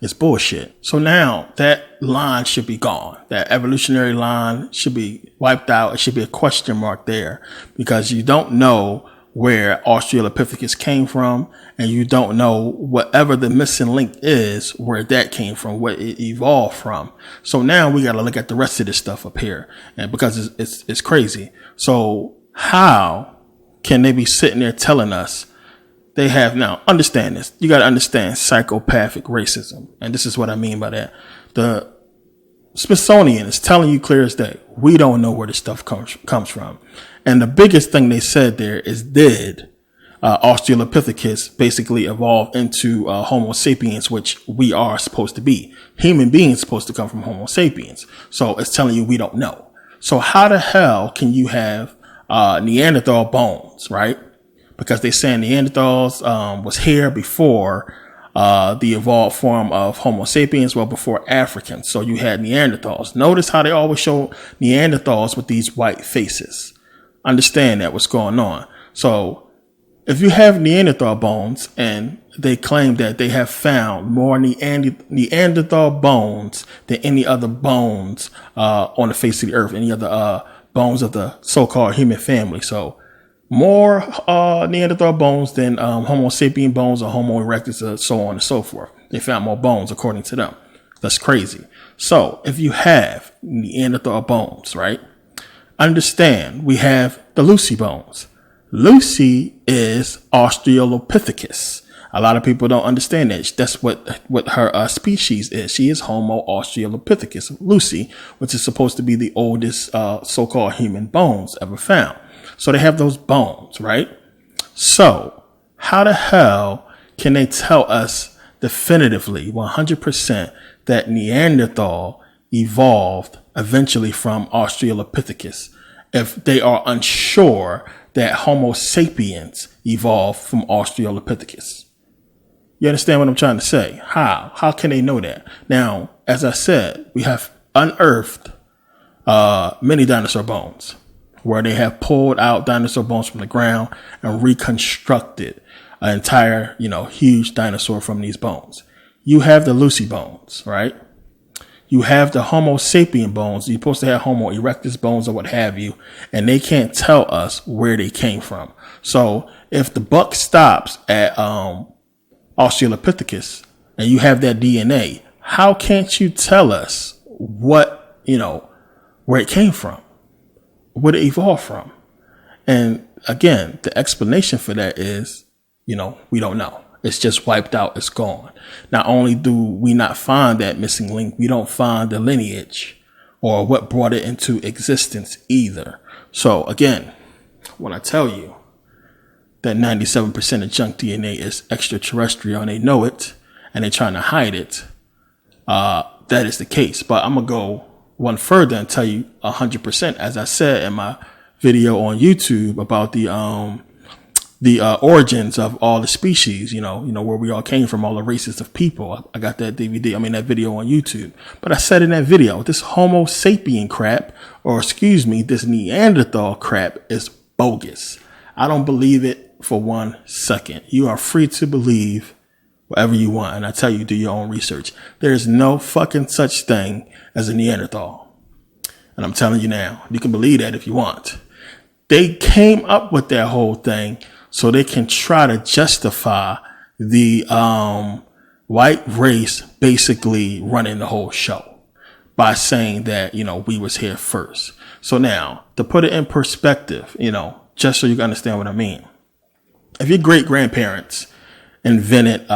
It's bullshit. So now that line should be gone. That evolutionary line should be wiped out. It should be a question mark there because you don't know where Australopithecus came from, and you don't know whatever the missing link is, where that came from, what it evolved from. So now we got to look at the rest of this stuff up here, and because it's crazy. So how can they be sitting there telling us they have now? Understand this. You got to understand psychopathic racism, and this is what I mean by that. The Smithsonian is telling you clear as day, we don't know where this stuff comes from. And the biggest thing they said there is, did Australopithecus basically evolve into Homo sapiens, which we are supposed to be? Human beings supposed to come from Homo sapiens. So it's telling you we don't know. So how the hell can you have Neanderthal bones, right? Because they say Neanderthals was here before the evolved form of Homo sapiens, well, before Africans. So you had Neanderthals. Notice how they always show Neanderthals with these white faces. Understand that what's going on. So if you have Neanderthal bones and they claim that they have found more Neanderthal bones than any other bones on the face of the earth, any other bones of the so-called human family. So more Neanderthal bones than Homo sapien bones or Homo erectus, and so on and so forth. They found more bones according to them. That's crazy. So if you have Neanderthal bones, right? Understand, we have the Lucy bones. Lucy is Australopithecus. A lot of people don't understand that. That's what her species is. She is Homo Australopithecus, Lucy, which is supposed to be the oldest so-called human bones ever found. So they have those bones, right? So how the hell can they tell us definitively 100% that Neanderthal evolved eventually from Australopithecus if they are unsure that Homo sapiens evolved from Australopithecus? You understand what I'm trying to say? How can they know that? Now, as I said, we have unearthed many dinosaur bones where they have pulled out dinosaur bones from the ground and reconstructed an entire, huge dinosaur from these bones. You have the Lucy bones, right? You have the Homo sapien bones. You're supposed to have Homo erectus bones or what have you, and they can't tell us where they came from. So if the buck stops at Australopithecus and you have that DNA, how can't you tell us what, where it came from? Where it evolved from? And again, the explanation for that is, we don't know. It's just wiped out. It's gone. Not only do we not find that missing link, we don't find the lineage or what brought it into existence either. So again, when I tell you that 97% of junk DNA is extraterrestrial and they know it and they're trying to hide it, that is the case. But I'm going to go one further and tell you 100%, as I said in my video on YouTube about the origins of all the species, where we all came from, all the races of people. I got that that video on YouTube. But I said in that video, this Homo sapien crap, this Neanderthal crap is bogus. I don't believe it for 1 second. You are free to believe whatever you want. And I tell you, do your own research. There is no fucking such thing as a Neanderthal. And I'm telling you now, you can believe that if you want. They came up with that whole thing so they can try to justify the white race basically running the whole show by saying that, we was here first. So now, to put it in perspective, just so you can understand what I mean. If your great-grandparents invented,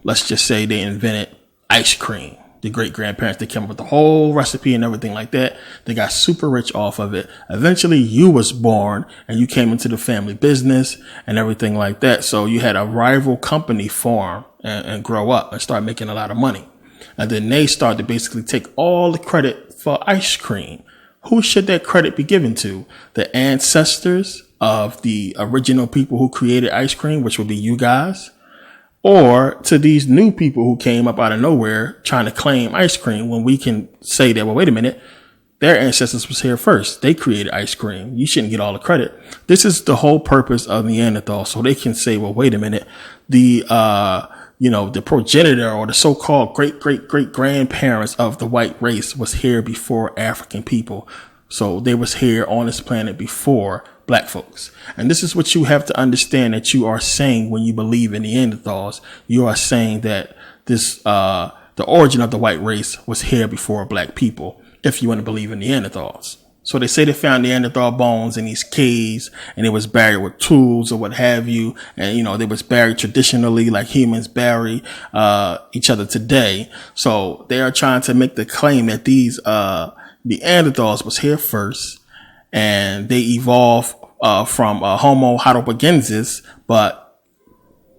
let's just say they invented ice cream. The great-grandparents, they came up with the whole recipe and everything like that. They got super rich off of it. Eventually, you was born and you came into the family business and everything like that. So you had a rival company form and grow up and start making a lot of money. And then they start to basically take all the credit for ice cream. Who should that credit be given to? The ancestors of the original people who created ice cream, which would be you guys? Or to these new people who came up out of nowhere trying to claim ice cream, when we can say that, well, wait a minute, their ancestors was here first. They created ice cream. You shouldn't get all the credit. This is the whole purpose of Neanderthal. So they can say, well, wait a minute, the the progenitor or the so-called great grandparents of the white race was here before African people. So they was here on this planet before black folks. And this is what you have to understand that you are saying when you believe in Neanderthals. You are saying that the origin of the white race was here before black people, if you want to believe in Neanderthals. So they say they found Neanderthal bones in these caves, and it was buried with tools or what have you. And, they was buried traditionally like humans bury each other today. So they are trying to make the claim that these Neanderthals was here first, and they evolved from Homo heidelbergensis, but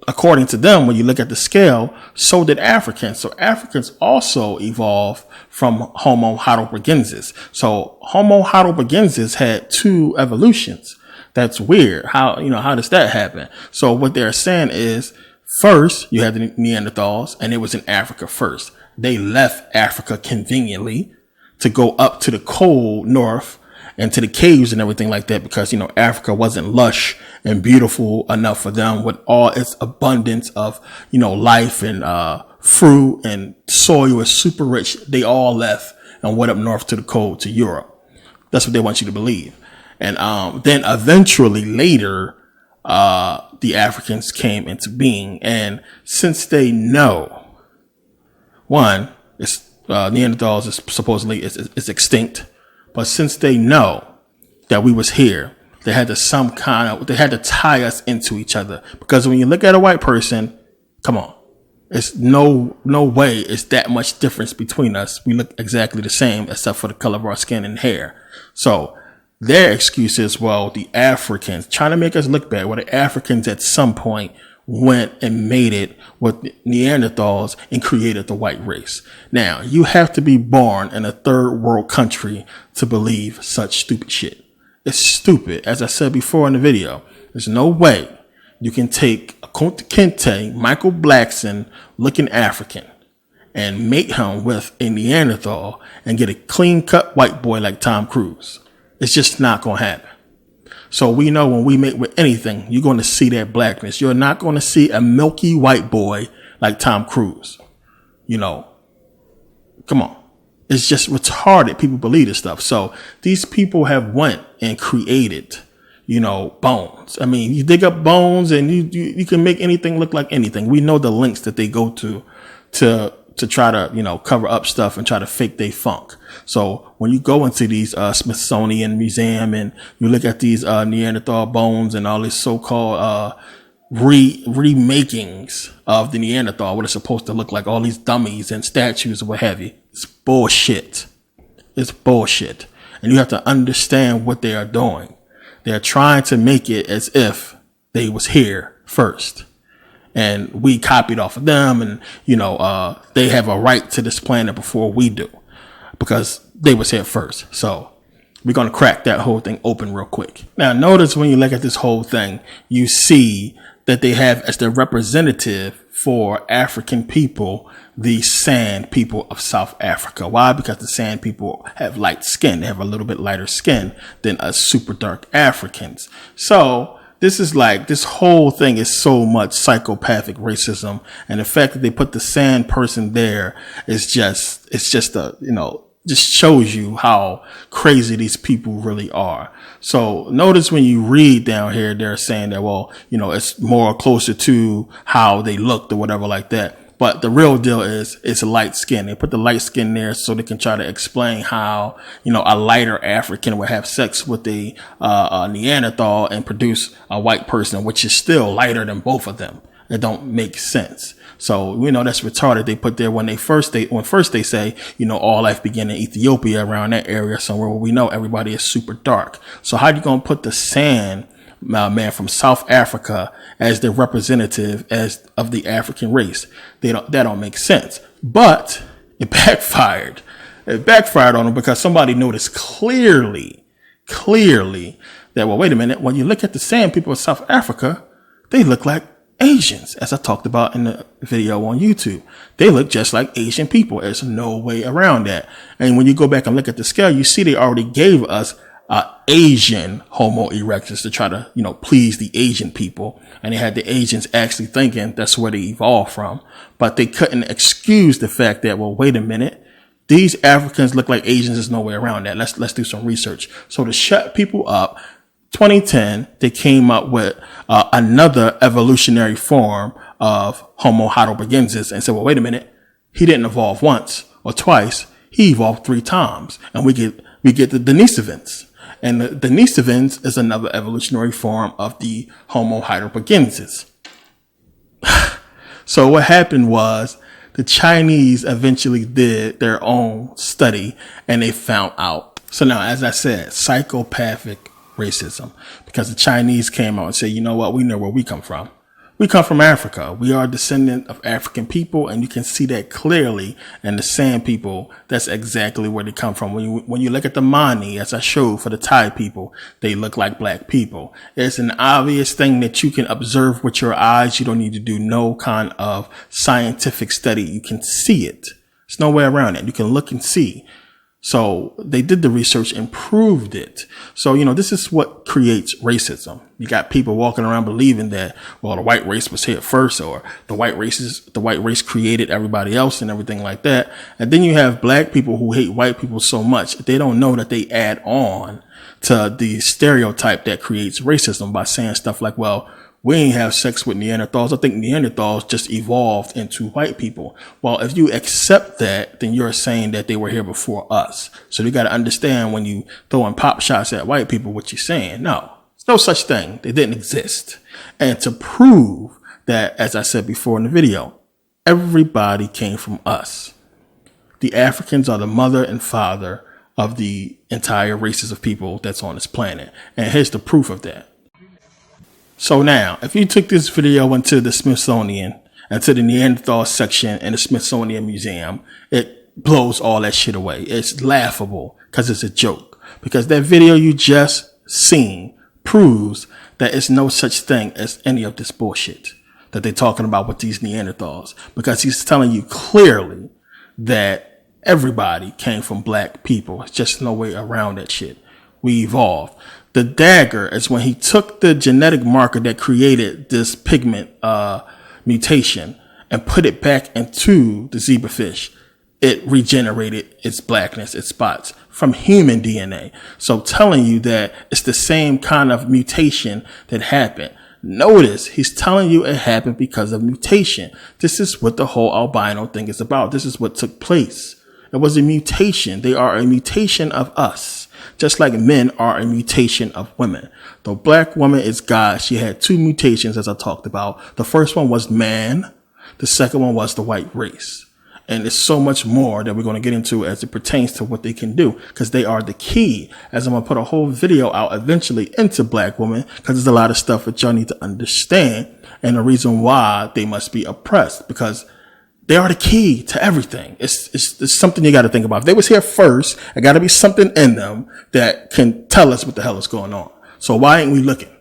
according to them, when you look at the scale, so did Africans. So Africans also evolved from Homo heidelbergensis. So Homo heidelbergensis had 2 evolutions. That's weird. How does that happen? So what they're saying is, first you had the Neanderthals, and it was in Africa first. They left Africa conveniently to go up to the cold north and to the caves and everything like that, because, Africa wasn't lush and beautiful enough for them with all its abundance of, life and fruit, and soil was super rich. They all left and went up north to the cold, to Europe. That's what they want you to believe. And then eventually later, the Africans came into being. And since they know, one, Neanderthals is supposedly is extinct. But since they know that we was here, they had to tie us into each other. Because when you look at a white person, come on, it's no way it's that much difference between us. We look exactly the same except for the color of our skin and hair. So their excuse is, well, the Africans trying to make us look bad. Well, the Africans at some point went and made it with Neanderthals and created the white race. Now, you have to be born in a third world country to believe such stupid shit. It's stupid. As I said before in the video, there's no way you can take a Kunta Kinte, Michael Blackson looking African and mate him with a Neanderthal and get a clean cut white boy like Tom Cruise. It's just not going to happen. So we know when we mate with anything, you're going to see that blackness. You're not going to see a milky white boy like Tom Cruise. Come on. It's just retarded. People believe this stuff. So these people have went and created, bones. I mean, you dig up bones and you can make anything look like anything. We know the links that they go to try to, cover up stuff and try to fake they funk. So when you go into these Smithsonian Museum and you look at these Neanderthal bones and all these so-called remakings of the Neanderthal, what it's supposed to look like, all these dummies and statues or what have you, it's bullshit. It's bullshit. And you have to understand what they are doing. They're trying to make it as if they was here first. And we copied off of them, and, they have a right to this planet before we do, because they was here first. So we're going to crack that whole thing open real quick. Now, notice when you look at this whole thing, you see that they have as their representative for African people, the Sand people of South Africa. Why? Because the Sand people have light skin. They have a little bit lighter skin than us super dark Africans. So this whole thing is so much psychopathic racism. And the fact that they put the Sand person there is just shows you how crazy these people really are. So notice when you read down here, they're saying that, well, it's more closer to how they looked or whatever like that. But the real deal is it's light skin. They put the light skin there so they can try to explain how, a lighter African would have sex with a Neanderthal and produce a white person, which is still lighter than both of them. It don't make sense. So, that's retarded. They put there when first they say, all life began in Ethiopia, around that area somewhere where we know everybody is super dark. So how you going to put the Sand man from South Africa as the representative of the African race? That don't make sense. But it backfired. It backfired on them because somebody noticed clearly that, well, wait a minute. When you look at the Sand people of South Africa, they look like Asians, as I talked about in the video on YouTube. They look just like Asian people. There's no way around that. And when you go back and look at the scale, you see they already gave us Asian Homo erectus to try to, please the Asian people. And they had the Asians actually thinking that's where they evolved from. But they couldn't excuse the fact that, well, wait a minute. These Africans look like Asians. There's no way around that. Let's do some research. So to shut people up, 2010, they came up with another evolutionary form of Homo heidelbergensis and said, well, wait a minute. He didn't evolve once or twice. He evolved 3 times. And we get the Denisovans. And the Denisovans is another evolutionary form of the Homo heidelbergensis. So what happened was the Chinese eventually did their own study and they found out. So now, as I said, psychopathic racism, because the Chinese came out and said, you know what? We know where we come from. We come from Africa. We are a descendant of African people, and you can see that clearly in the San people. That's exactly where they come from. When you look at the Mani, as I showed for the Thai people, they look like black people. It's an obvious thing that you can observe with your eyes. You don't need to do no kind of scientific study. You can see it. There's no way around it. You can look and see. So they did the research and proved it. So, this is what creates racism. You got people walking around believing that, well, the white race was here first, or the white race created everybody else and everything like that. And then you have black people who hate white people so much, they don't know that they add on to the stereotype that creates racism by saying stuff like, well, we ain't have sex with Neanderthals. I think Neanderthals just evolved into white people. Well, if you accept that, then you're saying that they were here before us. So you got to understand when you throwing pop shots at white people, what you're saying. No, there's no such thing. They didn't exist. And to prove that, as I said before in the video, everybody came from us. The Africans are the mother and father of the entire races of people that's on this planet. And here's the proof of that. So now, if you took this video into the Smithsonian, into the Neanderthal section in the Smithsonian Museum, it blows all that shit away. It's laughable because it's a joke. Because that video you just seen proves that it's no such thing as any of this bullshit that they're talking about with these Neanderthals. Because he's telling you clearly that everybody came from black people. It's just no way around that shit. We evolved. The dagger is when he took the genetic marker that created this pigment mutation and put it back into the zebrafish. It regenerated its blackness, its spots from human DNA. So telling you that it's the same kind of mutation that happened. Notice he's telling you it happened because of mutation. This is what the whole albino thing is about. This is what took place. It was a mutation. They are a mutation of us. Just like men are a mutation of women. The black woman is God. She had 2 mutations, as I talked about. The first one was man. The second one was the white race. And there's so much more that we're going to get into as it pertains to what they can do, because they are the key. As I'm going to put a whole video out eventually into black women, because there's a lot of stuff that y'all need to understand and the reason why they must be oppressed, because they are the key to everything. It's something you got to think about. If they was here first, there got to be something in them that can tell us what the hell is going on. So why ain't we looking?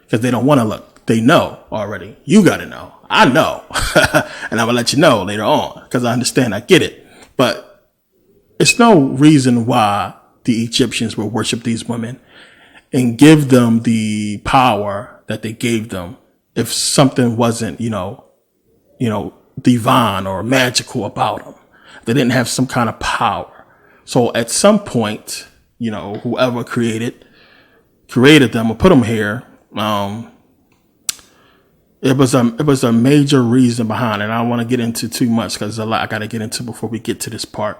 Because they don't want to look. They know already. You got to know. I know. And I'm going to let you know later on, because I understand. I get it. But it's no reason why the Egyptians would worship these women and give them the power that they gave them if something wasn't, divine or magical about them. They didn't have some kind of power. So at some point, whoever created them or put them here, it was a major reason behind it. I don't want to get into too much because there's a lot I got to get into before we get to this part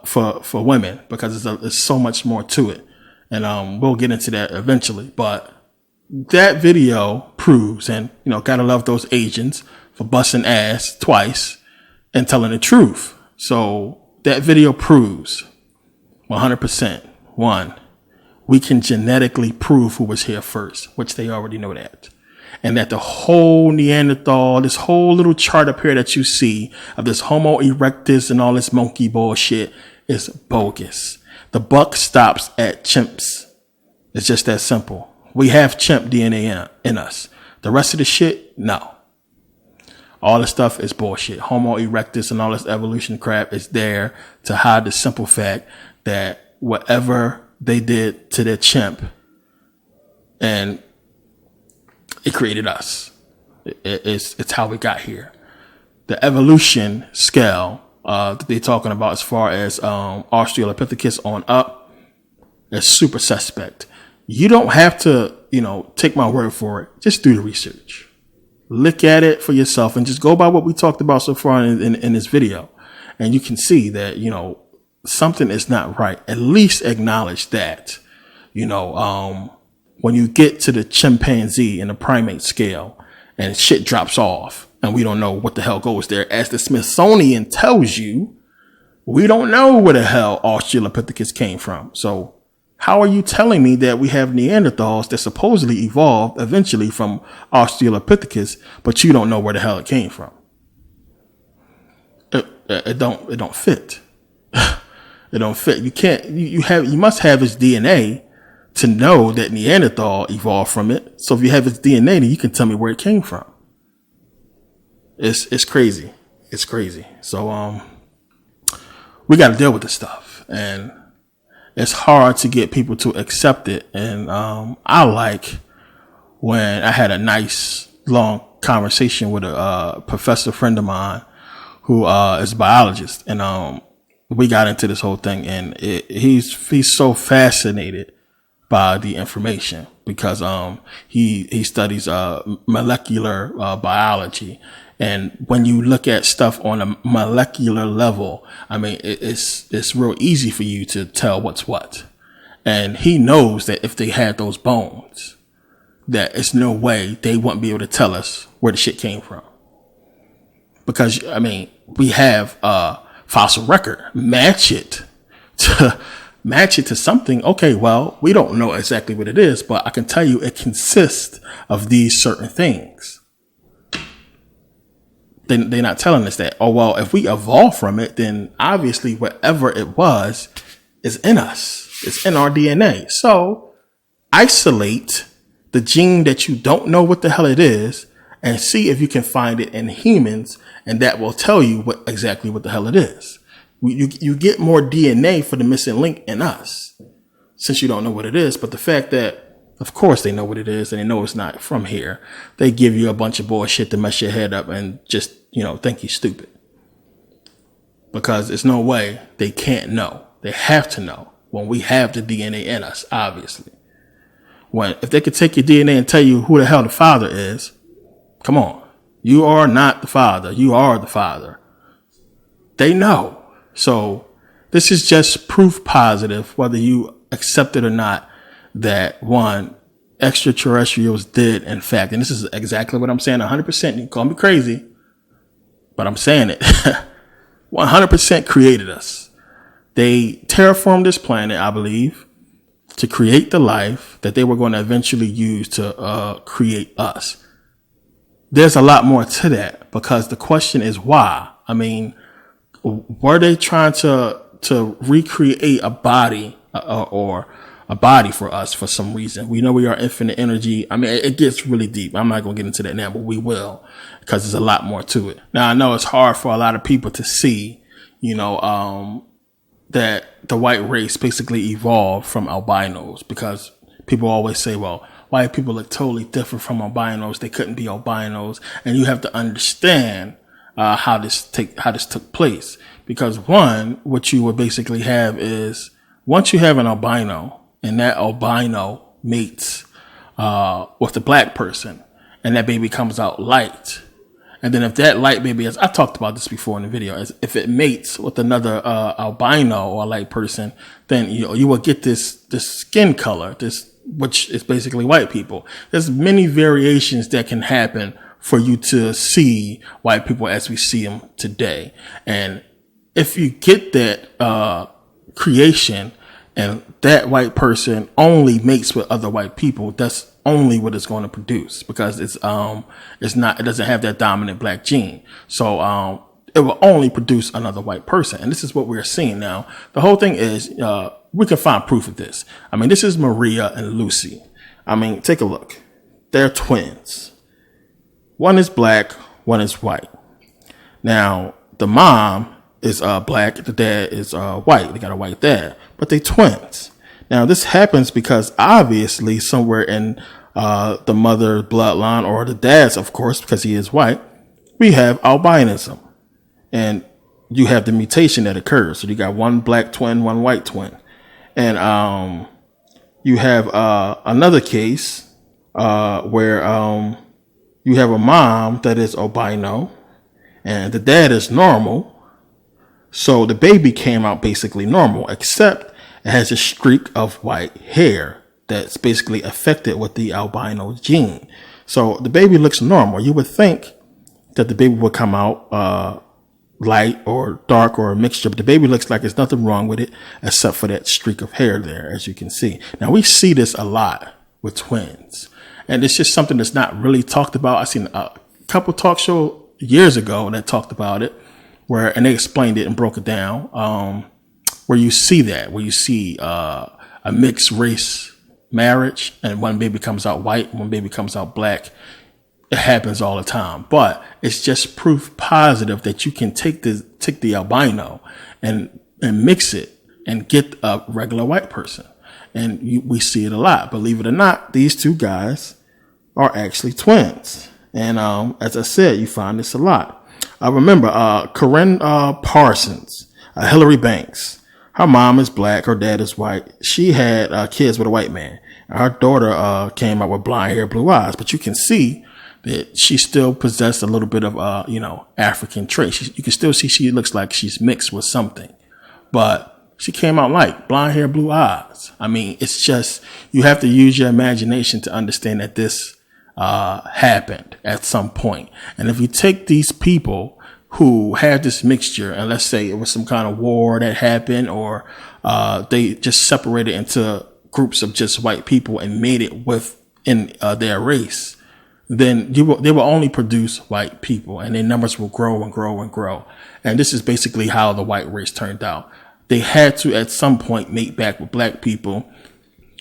for women, because there's so much more to it, and we'll get into that eventually. But that video proves, and gotta love those Asians for busting ass twice and telling the truth. So that video proves 100%. 1, we can genetically prove who was here first, which they already know that. And that the whole Neanderthal, this whole little chart up here that you see of this Homo erectus and all this monkey bullshit is bogus. The buck stops at chimps. It's just that simple. We have chimp DNA in us. The rest of the shit, no. All this stuff is bullshit. Homo erectus and all this evolution crap is there to hide the simple fact that whatever they did to their chimp, and it created us. It's how we got here. The evolution scale that they're talking about as far as Australopithecus on up is super suspect. You don't have to, take my word for it. Just do the research. Look at it for yourself and just go by what we talked about so far in this video. And you can see that, something is not right. At least acknowledge that, when you get to the chimpanzee and the primate scale and shit drops off and we don't know what the hell goes there. As the Smithsonian tells you, we don't know where the hell Australopithecus came from. So how are you telling me that we have Neanderthals that supposedly evolved eventually from Australopithecus, but you don't know where the hell it came from? It don't fit. It don't fit. You can't. You must have his DNA to know that Neanderthal evolved from it. So if you have his DNA, then you can tell me where it came from. It's crazy. It's crazy. So we got to deal with this stuff, and it's hard to get people to accept it. And I like when I had a nice long conversation with a professor friend of mine who is a biologist, and we got into this whole thing, and he's so fascinated by the information because he studies molecular biology. And when you look at stuff on a molecular level, I mean, it's real easy for you to tell what's what. And he knows that if they had those bones, that it's no way they wouldn't be able to tell us where the shit came from. Because, I mean, we have a fossil record. Match it to something. Okay, well, we don't know exactly what it is, but I can tell you it consists of these certain things. They're not telling us that. Oh, well, if we evolve from it, then obviously whatever it was is in us. It's in our DNA. So isolate the gene that you don't know what the hell it is and see if you can find it in humans, and that will tell you exactly what the hell it is. You get more DNA for the missing link in us since you don't know what it is. But the fact that, of course, they know what it is and they know it's not from here. They give you a bunch of bullshit to mess your head up and just, think you're stupid. Because there's no way they can't know. They have to know when we have the DNA in us, obviously. If they could take your DNA and tell you who the hell the father is, come on. You are not the father. You are the father. They know. So this is just proof positive, whether you accept it or not, that one, extraterrestrials did, in fact, and this is exactly what I'm saying, 100%, you can call me crazy, but I'm saying it, 100% created us. They terraformed this planet, I believe, to create the life that they were going to eventually use to create us. There's a lot more to that, because the question is why. I mean, were they trying to recreate a body or a body for us for some reason? We know we are infinite energy. I mean, it gets really deep. I'm not going to get into that now, but we will, because there's a lot more to it. Now, I know it's hard for a lot of people to see, that the white race basically evolved from albinos, because people always say, well, white people look totally different from albinos. They couldn't be albinos. And you have to understand how this took place, because one, what you would basically have is, once you have an albino and that albino mates with the black person and that baby comes out light, and then if that light baby, as I talked about this before in the video, if it mates with another albino or a light person, then you will get this skin color, which is basically white people. There's many variations that can happen for you to see white people as we see them today. And if you get that creation and that white person only mates with other white people, that's only what it's going to produce, because it doesn't have that dominant black gene. So it will only produce another white person. And this is what we're seeing now. The whole thing is, we can find proof of this. I mean, this is Maria and Lucy. I mean, take a look. They're twins. One is black, one is white. Now, the mom is black, the dad is white. They got a white dad, but they twins. Now, this happens because obviously somewhere in the mother bloodline, or the dad's, of course, because he is white, we have albinism. And you have the mutation that occurs. So you got one black twin, one white twin. And you have another case where you have a mom that is albino and the dad is normal. So the baby came out basically normal, except it has a streak of white hair that's basically affected with the albino gene. So the baby looks normal. You would think that the baby would come out light or dark or a mixture, but the baby looks like there's nothing wrong with it except for that streak of hair there, as you can see. Now, we see this a lot with twins, and it's just something that's not really talked about. I seen a couple talk show years ago that talked about it, and they explained it and broke it down, where you see a mixed race marriage, and one baby comes out white, one baby comes out black. It happens all the time, but it's just proof positive that you can take the albino and mix it and get a regular white person. And we see it a lot. Believe it or not, these two guys are actually twins. And as I said, you find this a lot. I remember Corinne Parsons, Hillary Banks. Her mom is black, her dad is white. She had kids with a white man. Her daughter came out with blonde hair, blue eyes. But you can see that she still possessed a little bit of, African traits. You can still see she looks like she's mixed with something, but she came out like blonde hair, blue eyes. I mean, it's just, you have to use your imagination to understand that this, happened at some point. And if you take these people who had this mixture, and let's say it was some kind of war that happened, or, they just separated into groups of just white people and made it within their race, then they will only produce white people, and their numbers will grow and grow and grow. And this is basically how the white race turned out. They had to, at some point, mate back with black people,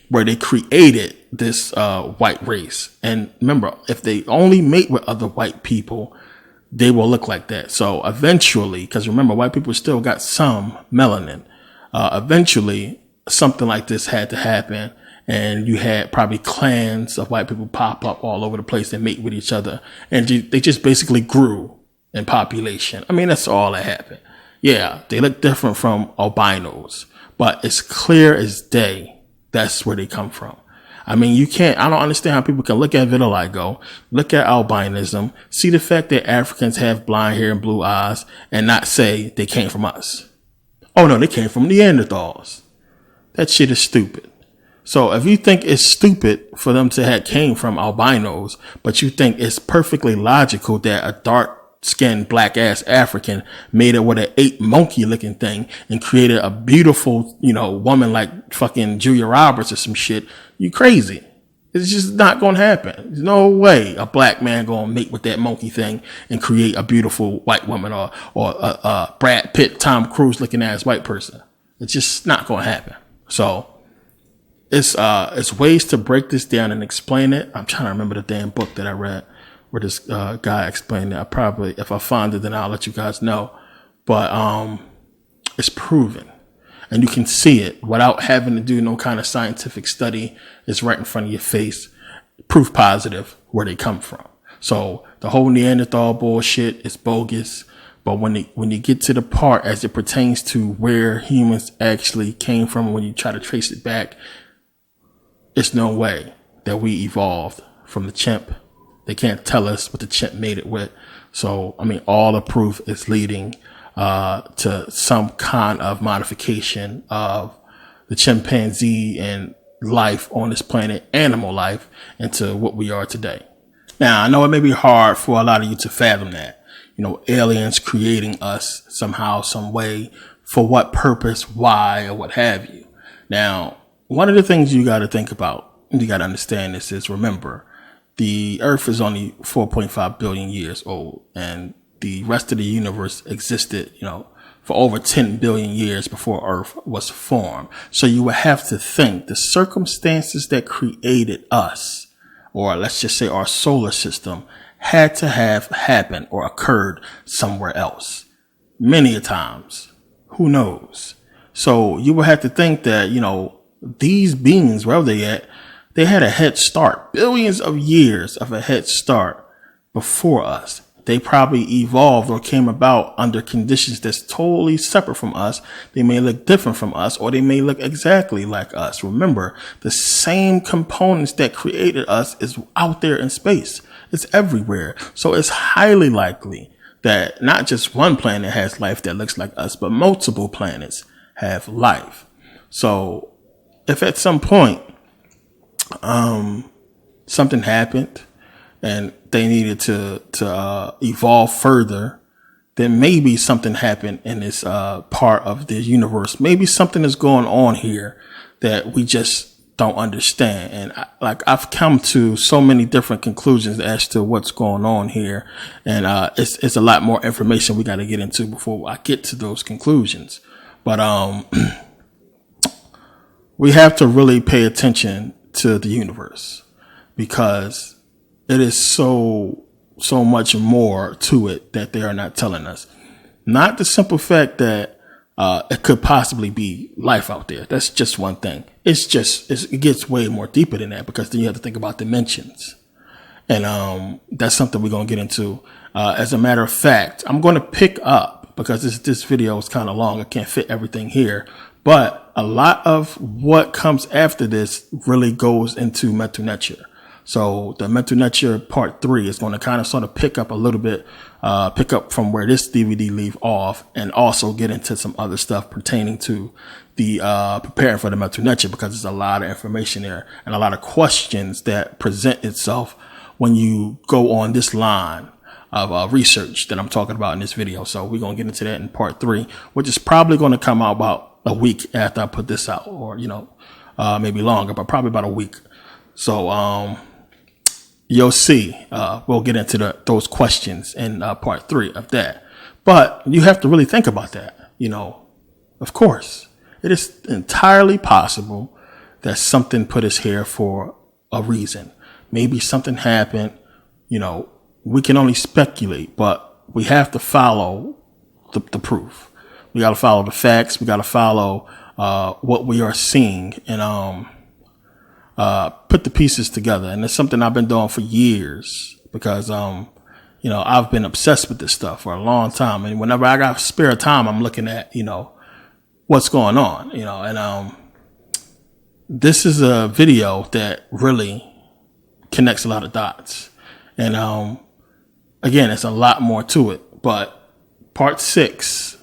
where they created this white race. And remember, if they only mate with other white people, they will look like that. So eventually, because remember, white people still got some melanin. Eventually, something like this had to happen. And you had probably clans of white people pop up all over the place and mate with each other. And they just basically grew in population. I mean, that's all that happened. Yeah, they look different from albinos, but it's clear as day that's where they come from. I mean, I don't understand how people can look at vitiligo, look at albinism, see the fact that Africans have blonde hair and blue eyes, and not say they came from us. Oh no, they came from Neanderthals. That shit is stupid. So if you think it's stupid for them to have came from albinos, but you think it's perfectly logical that a dark-skinned black-ass African made it with an ape monkey-looking thing and created a beautiful, woman like fucking Julia Roberts or some shit, you crazy. It's just not going to happen. There's no way a black man going to mate with that monkey thing and create a beautiful white woman or a Brad Pitt, Tom Cruise looking ass white person. It's just not going to happen. So it's ways to break this down and explain it. I'm trying to remember the damn book that I read where this guy explained it. If I find it, then I'll let you guys know. But it's proven, and you can see it without having to do no kind of scientific study. It's right in front of your face, proof positive where they come from. So the whole Neanderthal bullshit is bogus. But when you get to the part as it pertains to where humans actually came from, when you try to trace it back, it's no way that we evolved from the chimp. They can't tell us what the chimp made it with. So, I mean, all the proof is leading to some kind of modification of the chimpanzee and life on this planet, animal life, into what we are today. Now, I know it may be hard for a lot of you to fathom that. Aliens creating us somehow, some way, for what purpose, why, or what have you. Now, one of the things you got to think about, you got to understand this is, remember, the Earth is only 4.5 billion years old, and the rest of the universe existed, for over 10 billion years before Earth was formed. So you would have to think the circumstances that created us, or let's just say our solar system, had to have happened or occurred somewhere else. Many a times. Who knows? So you would have to think that, these beings, wherever they at, they had a head start, billions of years of a head start before us. They probably evolved or came about under conditions that's totally separate from us. They may look different from us, or they may look exactly like us. Remember, the same components that created us is out there in space. It's everywhere. So it's highly likely that not just one planet has life that looks like us, but multiple planets have life. So if at some point something happened and they needed to evolve further, then maybe something happened in this part of the universe. Maybe something is going on here that we just don't understand. And I've come to so many different conclusions as to what's going on here. And it's a lot more information we got to get into before I get to those conclusions. But we have to really pay attention to the universe, because it is so much more to it that they are not telling us. Not the simple fact that it could possibly be life out there. That's just one thing. It gets way more deeper than that, because then you have to think about dimensions. And that's something we're going to get into. As a matter of fact, I'm going to pick up, because this video is kind of long. I can't fit everything here. But a lot of what comes after this really goes into mental nature. So the mental nature part 3 is going to kind of sort of pick up a little bit, pick up from where this DVD leave off, and also get into some other stuff pertaining to the preparing for the mental nature, because there's a lot of information there and a lot of questions that present itself when you go on this line of research that I'm talking about in this video. So we're going to get into that in part 3, which is probably going to come out about a week after I put this out, or, maybe longer, but probably about a week. So, you'll see, we'll get into those questions in part 3 of that. But you have to really think about that. Of course, it is entirely possible that something put us here for a reason. Maybe something happened, we can only speculate, but we have to follow the proof. We got to follow the facts. We got to follow what we are seeing, and put the pieces together. And it's something I've been doing for years, because I've been obsessed with this stuff for a long time. And whenever I got spare time, I'm looking at what's going on. And this is a video that really connects a lot of dots. And again, it's a lot more to it. But part 6.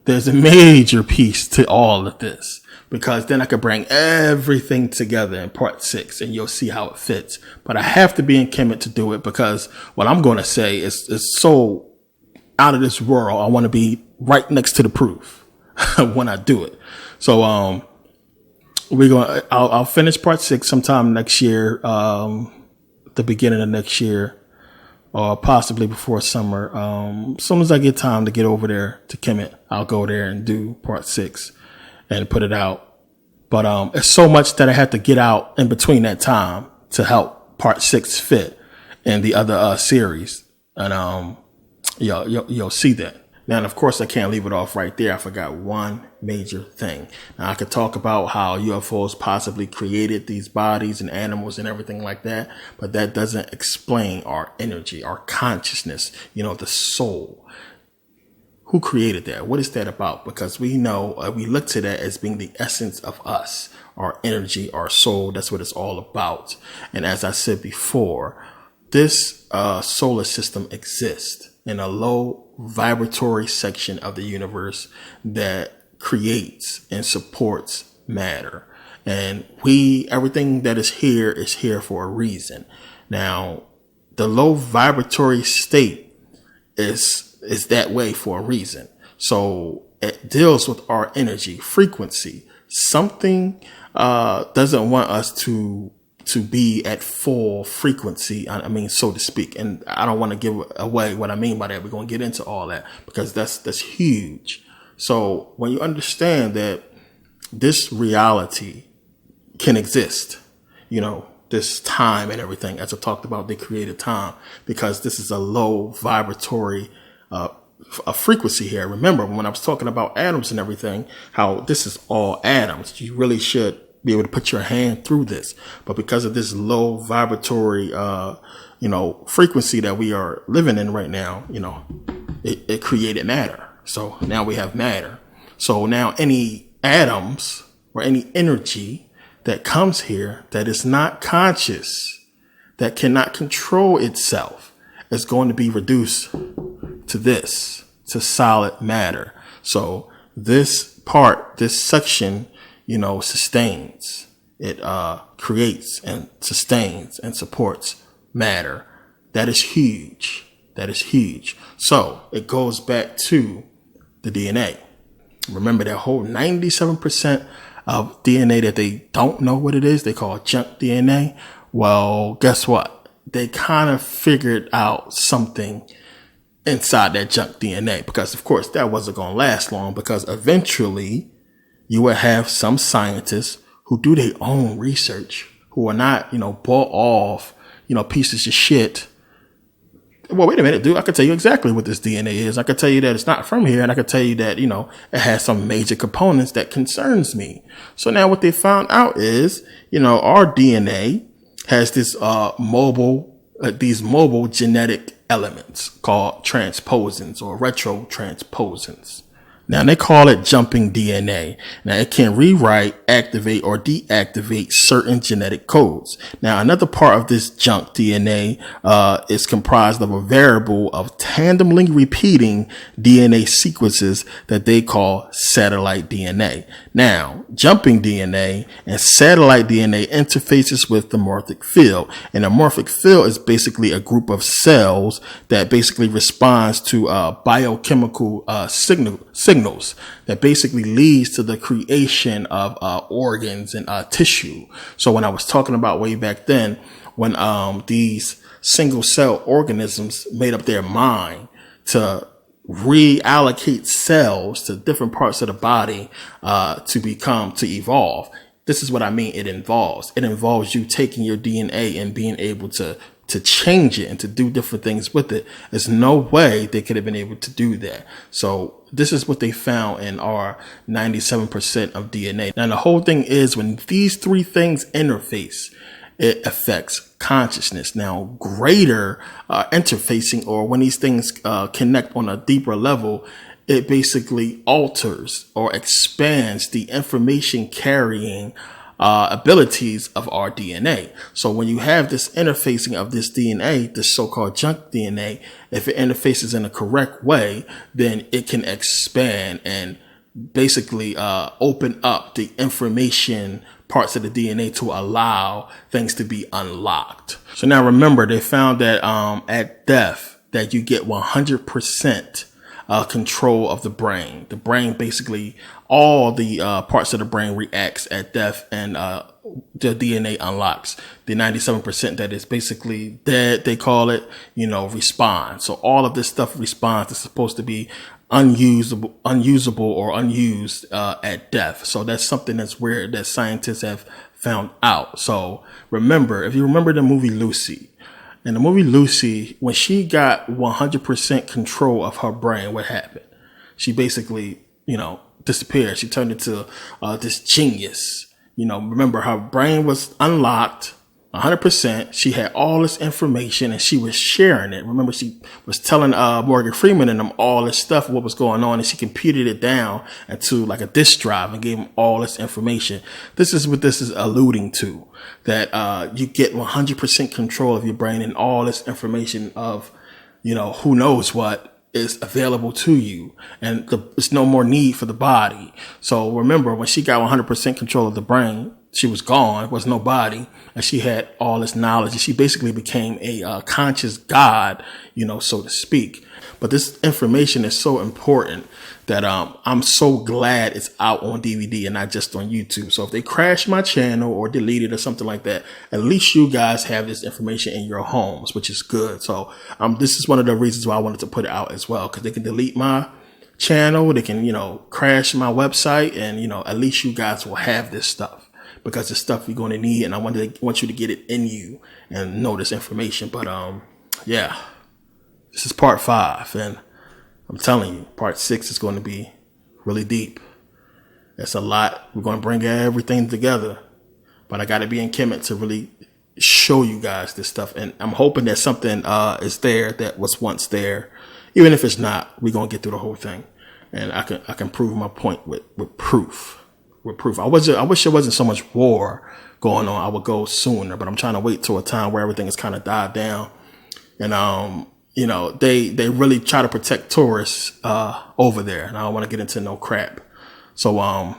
There's a major piece to all of this, because then I could bring everything together in part 6 and you'll see how it fits. But I have to be in Kemet to do it, because what I'm going to say is so out of this world. I want to be right next to the proof when I do it. So, I'll finish part 6 sometime next year, the beginning of next year, or possibly before summer. As soon as I get time to get over there to Kemet, I'll go there and do part 6 and put it out. But it's so much that I had to get out in between that time to help part 6 fit in the other series. And you'll see that. Now, and of course, I can't leave it off right there. I forgot one major thing. Now, I could talk about how UFOs possibly created these bodies and animals and everything like that, but that doesn't explain our energy, our consciousness, the soul. Who created that? What is that about? Because we know, we look to that as being the essence of us, our energy, our soul. That's what it's all about. And as I said before, this solar system exists in a low vibratory section of the universe that creates and supports matter. And everything that is here for a reason. Now, the low vibratory state is that way for a reason. So it deals with our energy frequency. Something doesn't want us to be at full frequency, so to speak. And I don't want to give away what I mean by that. We're going to get into all that, because that's huge. So when you understand that this reality can exist, this time and everything, as I talked about, they created time, because this is a low vibratory a frequency here. Remember when I was talking about atoms and everything, how this is all atoms. You really should be able to put your hand through this. But because of this low vibratory, frequency that we are living in right now, it created matter. So now we have matter. So now any atoms or any energy that comes here that is not conscious, that cannot control itself, is going to be reduced to solid matter. So this section, sustains. It creates and sustains and supports matter. That is huge. So it goes back to the DNA. Remember that whole 97% of DNA that they don't know what it is, they call junk DNA. Well, guess what? They kind of figured out something inside that junk DNA, because of course that wasn't going to last long, because eventually you would have some scientists who do their own research, who are not, bought off, pieces of shit. Well, wait a minute, dude. I could tell you exactly what this DNA is. I could tell you that it's not from here. And I could tell you that, it has some major components that concerns me. So now what they found out is, our DNA has this, these mobile genetic elements called transposons or retrotransposons. Now they call it jumping DNA. Now it can rewrite, activate, or deactivate certain genetic codes. Now another part of this junk DNA is comprised of a variable of tandemly repeating DNA sequences that they call satellite DNA. Now jumping DNA and satellite DNA interfaces with the morphic field, and the morphic field is basically a group of cells that basically responds to biochemical signals that basically leads to the creation of organs and tissue. So when I was talking about way back then, when these single cell organisms made up their mind to reallocate cells to different parts of the body to evolve, this is what I mean. It involves you taking your DNA and being able to change it and to do different things with it. There's no way they could have been able to do that. So this is what they found in our 97% of DNA. Now the whole thing is, when these three things interface, it affects consciousness. Now greater interfacing, or when these things connect on a deeper level, it basically alters or expands the information carrying abilities of our DNA. So when you have this interfacing of this DNA, this so-called junk DNA, if it interfaces in a correct way, then it can expand and basically open up the information parts of the DNA to allow things to be unlocked. So now remember, they found that at death that you get 100% control of the brain. The brain basically, all the parts of the brain reacts at death, and the DNA unlocks. The 97% that is basically dead, they call it, responds. So all of this stuff responds. It's supposed to be unusable or unused at death. So that's something that's weird that scientists have found out. So remember, if you remember the movie Lucy, in the movie Lucy, when she got 100% control of her brain, what happened? She basically, disappeared. She turned into this genius. Remember, her brain was unlocked 100%. She had all this information and she was sharing it. Remember, she was telling Morgan Freeman and them all this stuff, what was going on, and she computed it down into like a disk drive and gave him all this information. This is what this is alluding to, that you get 100% control of your brain and all this information of, who knows what is available to you, and there's no more need for the body. So remember, when she got 100% control of the brain, she was gone, was no body, and she had all this knowledge, and she basically became a conscious God, so to speak. But this information is so important that I'm so glad it's out on DVD and not just on YouTube. So if they crash my channel or delete it or something like that, at least you guys have this information in your homes, which is good. So this is one of the reasons why I wanted to put it out as well, because they can delete my channel, they can, crash my website, and, at least you guys will have this stuff, because it's stuff you're going to need. And I want you to get it in you and know this information. But yeah, this is part 5, and I'm telling you, part 6 is going to be really deep. That's a lot. We're going to bring everything together. but I got to be in Kemet to really show you guys this stuff. And I'm hoping that something is there that was once there. Even if it's not, we're going to get through the whole thing. And I can prove my point with proof. With proof. I wish there wasn't so much war going on. I would go sooner, but I'm trying to wait till a time where everything is kind of died down. And, you know, they really try to protect tourists over there. And I don't want to get into no crap. So I'm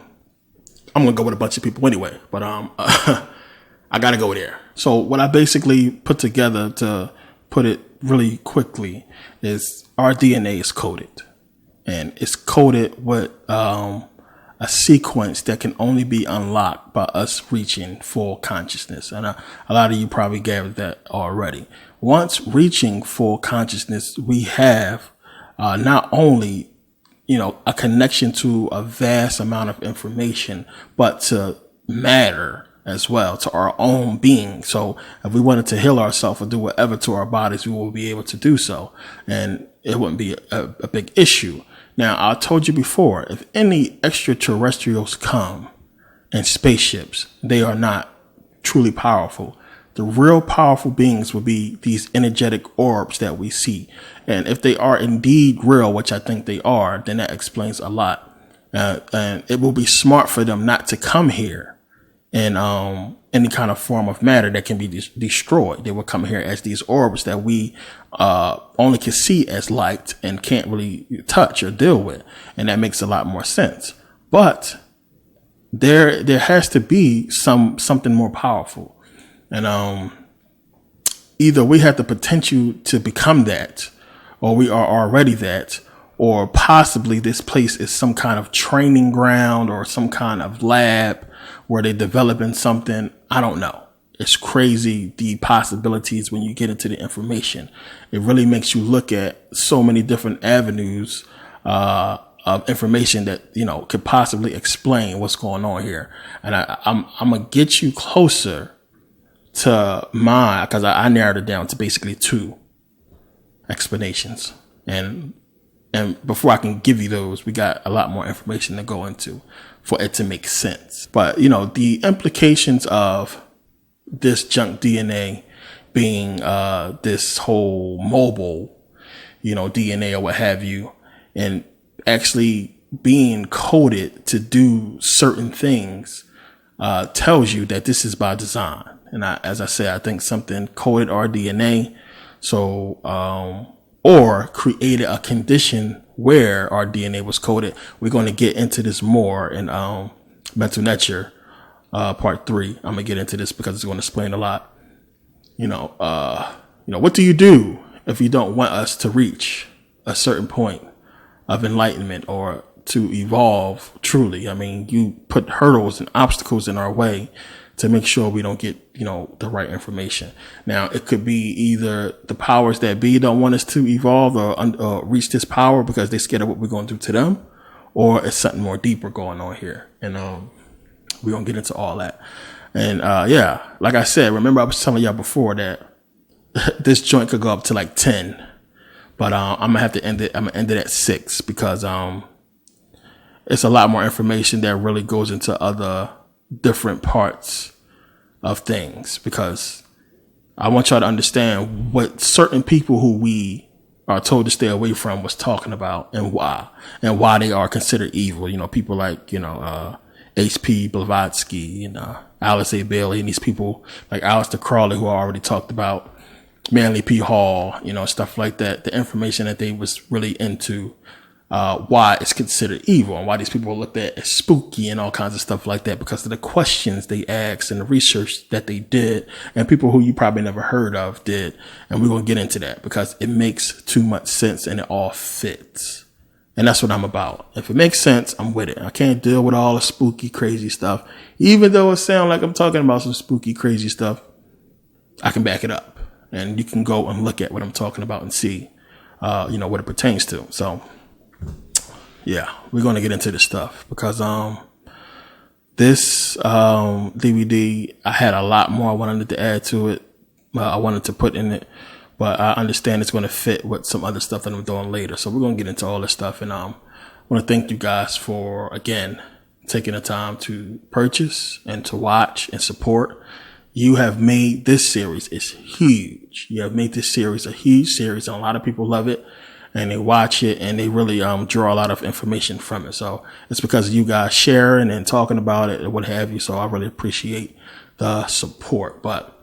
going to go with a bunch of people anyway. But I got to go there. So what I basically put together, to put it really quickly, is our DNA is coded. And it's coded with a sequence that can only be unlocked by us reaching full consciousness. And a lot of you probably gathered that already. Once reaching full consciousness, we have not only, you know, a connection to a vast amount of information, but to matter as well, to our own being. So if we wanted to heal ourselves or do whatever to our bodies, we will be able to do so. And it wouldn't be a big issue. Now, I told you before, if any extraterrestrials come in spaceships, they are not truly powerful. The real powerful beings will be these energetic orbs that we see. And if they are indeed real, which I think they are, then that explains a lot. And it will be smart for them not to come here in any kind of form of matter that can be destroyed. They will come here as these orbs that we only can see as light and can't really touch or deal with. And that makes a lot more sense. But there has to be something more powerful. And either we have the potential to become that, or we are already that, or possibly this place is some kind of training ground or some kind of lab where they're developing something. I don't know. It's crazy, the possibilities when you get into the information. It really makes you look at so many different avenues of information that, you know, could possibly explain what's going on here. And I'm going to get you closer to mine, because I narrowed it down to basically 2 explanations. And before I can give you those, we got a lot more information to go into for it to make sense. But, you know, the implications of this junk DNA being this whole mobile, you know, DNA or what have you, and actually being coded to do certain things tells you that this is by design. And as I said, I think something coded our DNA. So, or created a condition where our DNA was coded. We're going to get into this more in Mental Nature part 3. I'm gonna get into this because it's going to explain a lot. You know, what do you do if you don't want us to reach a certain point of enlightenment or to evolve truly? I mean, you put hurdles and obstacles in our way to make sure we don't get, you know, the right information. Now, it could be either the powers that be don't want us to evolve or reach this power because they're scared of what we're going to do to them, or it's something more deeper going on here. And we're going to get into all that. And yeah, like I said, remember I was telling y'all before that this joint could go up to like 10, but I'm going to have to end it. I'm going to end it at 6 because it's a lot more information that really goes into other different parts of things, because I want y'all to understand what certain people who we are told to stay away from was talking about and why they are considered evil. You know, people like, you know, H.P. Blavatsky and Alice A. Bailey, and these people like Aleister Crowley, who I already talked about, Manly P. Hall, you know, stuff like that. The information that they was really into, why it's considered evil and why these people are looked at as spooky and all kinds of stuff like that because of the questions they asked and the research that they did, and people who you probably never heard of did. And we're going to get into that because it makes too much sense and it all fits. And that's what I'm about. If it makes sense, I'm with it. I can't deal with all the spooky, crazy stuff. Even though it sounds like I'm talking about some spooky, crazy stuff, I can back it up. And you can go and look at what I'm talking about and see, you know, what it pertains to. So, yeah, we're going to get into this stuff because this DVD, I had a lot more I wanted to add to it. I wanted to put in it, but I understand it's going to fit with some other stuff that I'm doing later. So we're going to get into all this stuff. And I want to thank you guys for, again, taking the time to purchase and to watch and support. You have made this series is huge. You have made this series a huge series, and a lot of people love it, and they watch it, and they really draw a lot of information from it. So it's because of you guys sharing and talking about it and what have you. So I really appreciate the support. But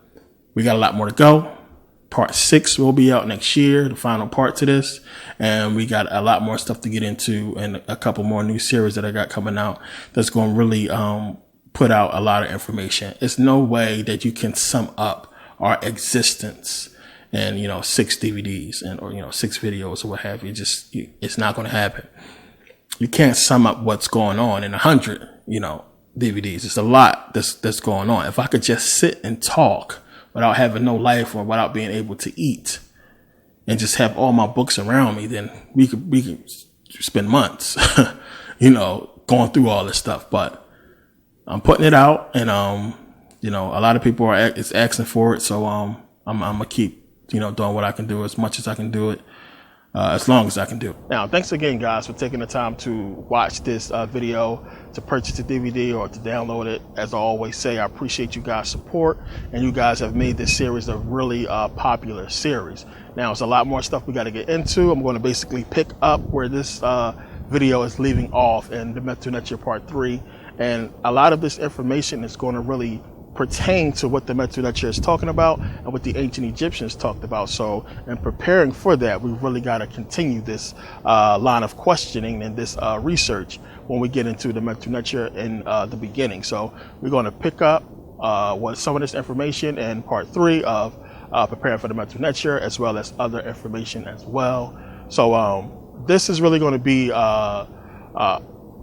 we got a lot more to go. Part 6 will be out next year, the final part to this. And we got a lot more stuff to get into, and a couple more new series that I got coming out that's going to really put out a lot of information. It's no way that you can sum up our existence in, 6 DVDs or 6 videos or what have you. It's not going to happen. You can't sum up what's going on in 100, DVDs. It's a lot that's going on. If I could just sit and talk without having no life or without being able to eat and just have all my books around me, then we could spend months, going through all this stuff. But I'm putting it out, and, a lot of people are asking for it. So, I'm going to keep, doing what I can do as much as I can do it. As long as I can do. Now, thanks again, guys, for taking the time to watch this video, to purchase the DVD or to download it. As I always say, I appreciate you guys' support, and you guys have made this series a really popular series. Now, there's a lot more stuff we got to get into. I'm going to basically pick up where this video is leaving off in the Mental Nature Part 3, and a lot of this information is going to really pertain to what the Mental Nature is talking about and what the ancient Egyptians talked about. So in preparing for that, we really got to continue this line of questioning and this research when we get into the Mental Nature in the beginning. So we're going to pick up with some of this information in part 3 of preparing for the Mental Nature, as well as other information as well. So this is really going to be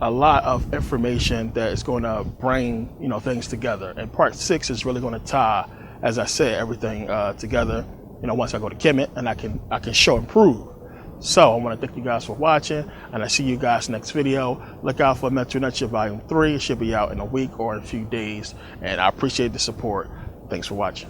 a lot of information that is going to bring, things together. And part 6 is really going to tie, as I said, everything together, once I go to Kemet, and I can show and prove. So I want to thank you guys for watching, and I see you guys next video. Look out for Mental Nature Volume 3. It should be out in a week or in a few days, and I appreciate the support. Thanks for watching.